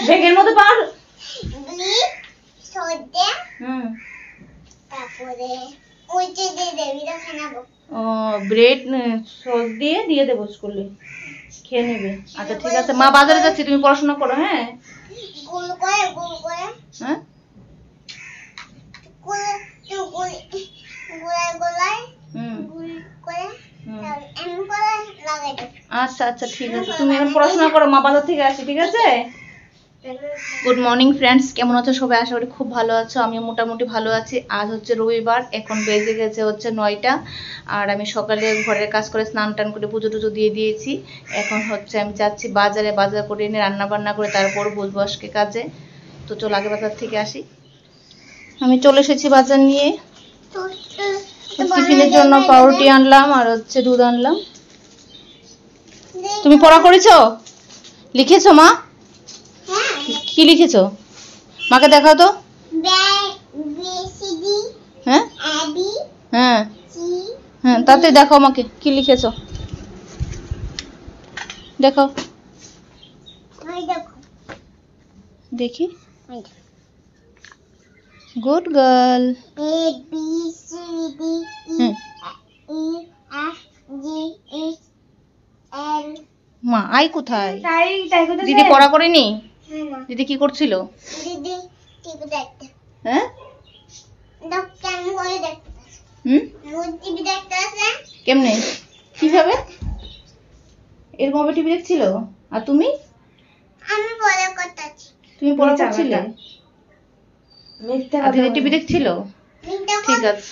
ব্যাগের মধ্যে পার bread sauce দিয়ে দেবো স্কুলে খেয়ে নেবে। আচ্ছা ঠিক আছে, মা বাজারে যাচ্ছি, তুমি পড়াশোনা করো। হ্যাঁ আচ্ছা আচ্ছা ঠিক আছে, তুমি এখন পড়াশোনা করো, মা বাজার থেকে আসি। ঠিক আছে। গুড মর্নিং ফ্রেন্ডস, কেমন আছো সবাই? আশা করি খুব ভালো আছো। আমিও মোটামুটি ভালো আছি। আজ হচ্ছে রবিবার, এখন বেজে গেছে হচ্ছে 9টা। আর আমি সকালে ঘরের কাজ করে স্নান টান করে পুজো টুজো দিয়ে দিয়েছি। এখন হচ্ছে আমি যাচ্ছি বাজারে, বাজার করে এনে রান্না বান্না করে তারপর বসবো আজকে কাজে। তো চলো আগে বাজার থেকে আসি। আমি চলে এসেছি বাজার নিয়ে। টিফিনের জন্য পাউরুটি আনলাম আর হচ্ছে দুধ আনলাম। তুমি পড়া করেছো? লিখেছো মা? কি লিখেছো? মাকে দেখাও তো। হ্যাঁ হ্যাঁ হ্যাঁ, তাতে দেখাও মাকে কি লিখেছো, দেখাও দেখি। Good girl. মা আই কোথায়? দিদি পড়া করেনি? দিদি কি করছিল? হ্যাঁ কেমনে কিভাবে এরকম টিভি দেখছিল? আর তুমি? তুমি পড়া করছিলে? দিদি টিভি দেখছিল? ঠিক আছে।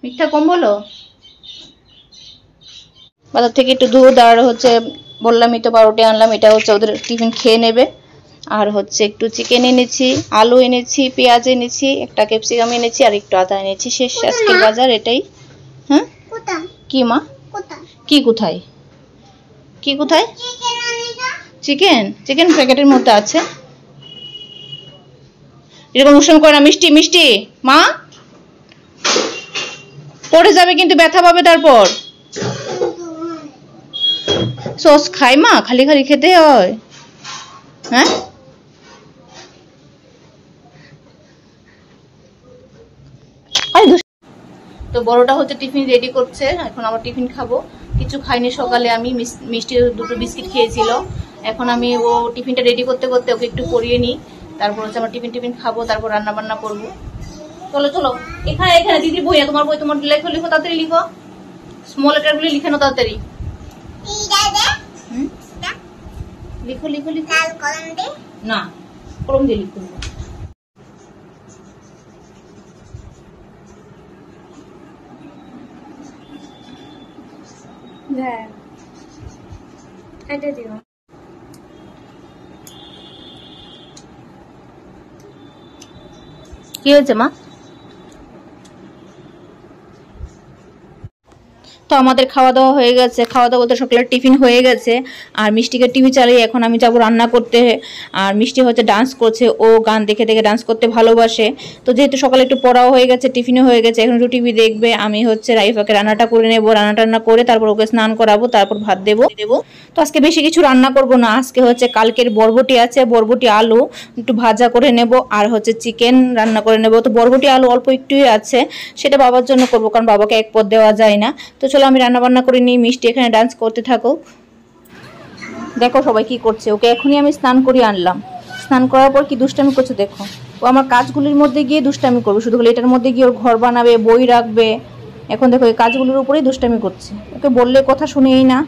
মিথ্যা কম বলো। বাজার থেকে একটু দুধ আর হচ্ছে বললামই তো পাউরুটি আনলাম, এটা হচ্ছে ওদের টিফিন খেয়ে নেবে। আর হচ্ছে একটু চিকেন এনেছি, আলু এনেছি, পেঁয়াজ এনেছি, একটা ক্যাপসিকাম এনেছি আর একটু আদা এনেছি। শেষ আজকের বাজার এটাই। হ্যাঁ কি মা? কি কোথায়? কি কোথায়? চিকেন চিকেন প্যাকেটের মধ্যে আছে। এরকম অনুষ্ঠান করে না। মিষ্টি মিষ্টি মা পড়ে যাবে কিন্তু ব্যথা পাবে তারপর। সস খাই মা? খালি খালি খেতে হয়? হ্যাঁ তো বড়টা হচ্ছে টিফিন রেডি করছে, এখন আবার টিফিন খাবো। কিছু খাইনি সকালে, আমি মিষ্টি দুটো বিস্কিট খেয়েছিল। এখন আমি ও টিফিনটা রেডি করতে করতে ওকে একটু পরিয়ে নিই, তারপর হচ্ছে আমার টিফিন খাবো, তারপর রান্না বান্না করবো। চলো চলো এখানে এখানে দিদি বই, তোমার বই তোমার লেখো, লিখো তাড়াতাড়ি লিখো, স্মল লেটার গুলি লিখে নাও তাড়াতাড়ি। লিখো লিখো লিখো। না কলম দিয়ে লিখো। কি হয়েছে মা? তো আমাদের খাওয়া দাওয়া হয়ে গেছে, খাওয়া দাওয়া বলতে সকালের টিফিন হয়ে গেছে। আর মিষ্টিকে টিভি চালিয়ে এখন আমি যাবো রান্না করতে। আর মিষ্টি হচ্ছে ডান্স করছে, ও গান দেখে দেখে ডান্স করতে ভালোবাসে। তো যেহেতু সকালে একটু পড়াও হয়ে গেছে, টিফিনও হয়ে গেছে, এখন একটু টিভি দেখবে। আমি হচ্ছে রাইফাকে রান্নাটা করে নেবো, রান্না করে তারপর ওকে স্নান করাবো, তারপর ভাত দেবো। তো আজকে বেশি কিছু রান্না করব না, আজকে হচ্ছে কালকের বরবটি আছে, বরবটি আলু একটু ভাজা করে নেব আর হচ্ছে চিকেন রান্না করে নেব। তো বরবটি আলু অল্প একটুই আছে, সেটা বাবার জন্য করবো, কারণ বাবাকে এক পদ দেওয়া যায় না। তো চলো আমি রান্না বান্না করে নিই, মিষ্টি এখানে ডান্স করতে থাকো। দেখো সবাই কি করছে, ওকে এখনই আমি স্নান করিয়ে আনলাম। স্নান করার পর কি দুষ্টামি করছে দেখো। ও আমার কাজগুলির মধ্যে গিয়ে দুষ্টামি করবে, শুধু এটার মধ্যে গিয়ে ওর ঘর বানাবে, বই রাখবে। এখন দেখো এই কাজগুলির উপরেই দুষ্টামি করছে, ওকে বললে কথা শুনেই না।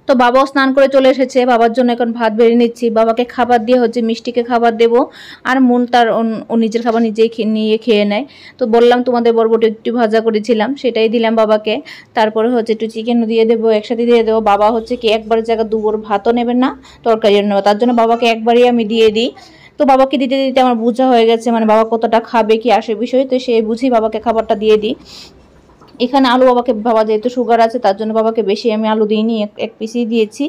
তো বাবাও স্নান করে চলে এসেছে, বাবার জন্য এখন ভাত বেড়ে নিচ্ছি। বাবাকে খাবার দিয়ে হচ্ছে মিষ্টিকে খাবার দেব, আর মন তার ও নিজের খাবার নিজেই নিয়ে খেয়ে নেয়। তো বললাম তোমাদের বরবটি একটু ভাজা করেছিলাম, সেটাই দিলাম বাবাকে। তারপরে হচ্ছে একটু চিকেনও দিয়ে দেবো, একসাথে দিয়ে দেবো। বাবা হচ্ছে কি একবারের জায়গায় দুবার ভাতও নেবেন না, তরকারিও নেবে, তার জন্য বাবাকে একবারই আমি দিয়ে দিই। তো বাবাকে দিতে দিতে আমার বোঝা হয়ে গেছে, মানে বাবা কতটা খাবে কি আসে বিষয়, তো সে বুঝি বাবাকে খাবারটা দিয়ে দিই। এখানে আলু বাবা যেহেতু সুগার আছে তার জন্য বাবাকে বেশি আমি আলু দিইনি, এক পিসই দিয়েছি।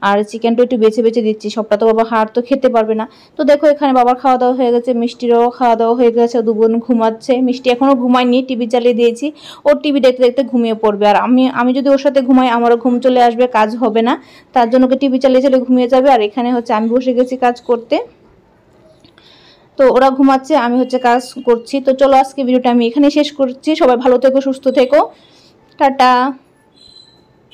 আর চিকেনটা একটু বেছে বেছে দিচ্ছি, সবটা তো বাবা হাড় তো খেতে পারবে না। তো দেখো এখানে বাবার খাওয়া দাওয়া হয়ে গেছে, মিষ্টিরও খাওয়া দাওয়া হয়ে গেছে, দুবোন ঘুমাচ্ছে। মিষ্টি এখনো ঘুমায়নি, টিভি চালিয়ে দিয়েছি, ওর টিভি দেখতে দেখতে ঘুমিয়ে পড়বে। আর আমি যদি ওর সাথে ঘুমাই আমারও ঘুম চলে আসবে, কাজ হবে না, তার জন্য ওকে টিভি চালিয়ে চালিয়ে ঘুমিয়ে যাবে। আর এখানে হচ্ছে আমি বসে গেছি কাজ করতে। তো ওরা ঘুমাচ্ছে, আমি হচ্ছে কাজ করছি। তো চলো আজকে ভিডিওটা আমি এখানে শেষ করছি। সবাই ভালো থেকো, সুস্থ থেকো, টাটা।